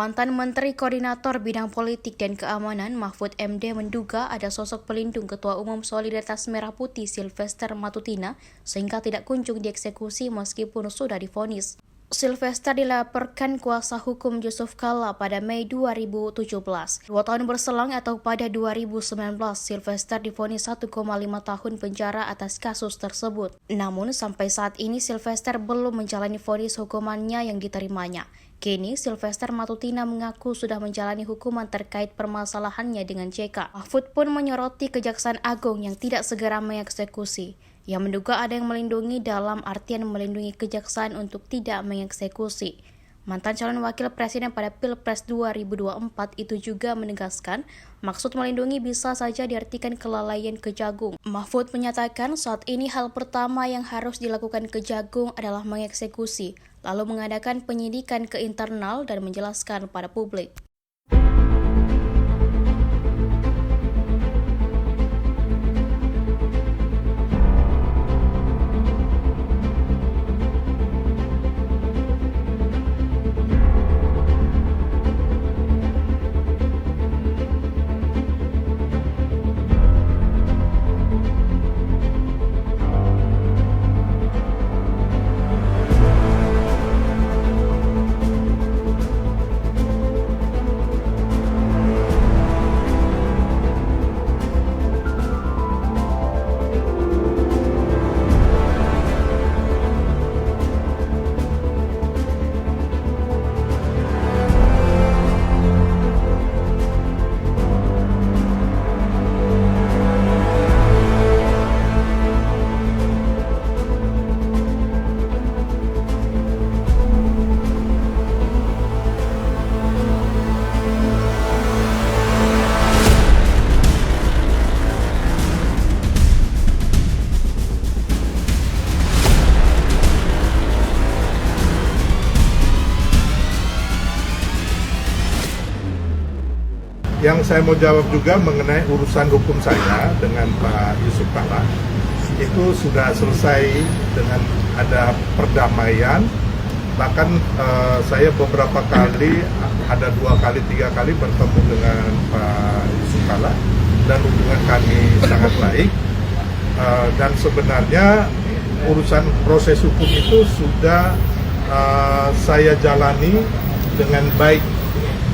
Mantan Menteri Koordinator Bidang Politik dan Keamanan Mahfud MD menduga ada sosok pelindung Ketua Umum Solidaritas Merah Putih Sylvester Matutina sehingga tidak kunjung dieksekusi meskipun sudah divonis. Sylvester dilaporkan kuasa hukum Yusuf Kalla pada Mei 2017. 2 tahun berselang atau pada 2019, Sylvester divonis 1,5 tahun penjara atas kasus tersebut. Namun sampai saat ini Sylvester belum menjalani vonis hukumannya yang diterimanya. Kini, Sylvester Matutina mengaku sudah menjalani hukuman terkait permasalahannya dengan JK. Mahfud pun menyoroti Kejaksaan Agung yang tidak segera mengeksekusi. Ia menduga ada yang melindungi dalam artian melindungi kejaksaan untuk tidak mengeksekusi. Mantan calon wakil presiden pada Pilpres 2024 itu juga menegaskan maksud melindungi bisa saja diartikan kelalaian Kejagung. Mahfud menyatakan saat ini hal pertama yang harus dilakukan Kejagung adalah mengeksekusi, lalu mengadakan penyidikan ke internal dan menjelaskan pada publik. Yang saya mau jawab juga mengenai urusan hukum saya dengan Pak Yusuf Kalla, itu sudah selesai dengan ada perdamaian. Bahkan saya beberapa kali, ada 2 kali 3 kali bertemu dengan Pak Yusuf Kalla dan hubungan kami sangat baik. Dan sebenarnya urusan proses hukum itu sudah saya jalani dengan baik.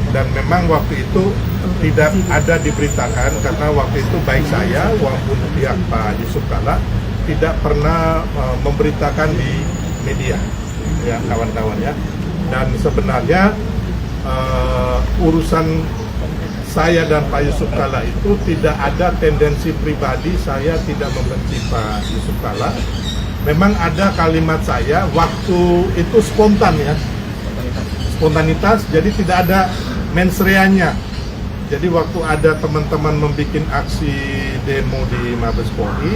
Dan memang waktu itu tidak ada diberitakan karena waktu itu baik saya maupun pihak Pak Yusuf Kalla tidak pernah memberitakan di media, ya kawan-kawan ya. Dan sebenarnya urusan saya dan Pak Yusuf Kalla itu tidak ada tendensi pribadi, saya tidak membenci Pak Yusuf Kalla. Memang ada kalimat saya waktu itu spontan ya, spontanitas, jadi tidak ada mensreanya. Jadi waktu ada teman-teman membuat aksi demo di Mabes Polri,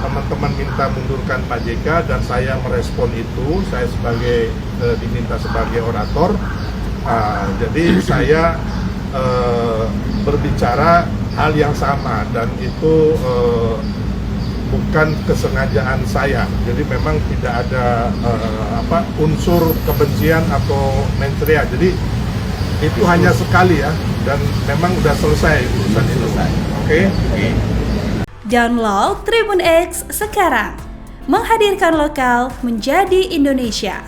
teman-teman minta mundurkan Pak JK dan saya merespon itu, saya diminta sebagai orator. Jadi saya berbicara hal yang sama dan itu bukan kesengajaan saya. Jadi memang tidak ada unsur kebencian atau mensrea. Jadi itu hanya sekali ya, dan memang sudah selesai urusan itu. Oke. Download Tribun X sekarang, menghadirkan lokal menjadi Indonesia.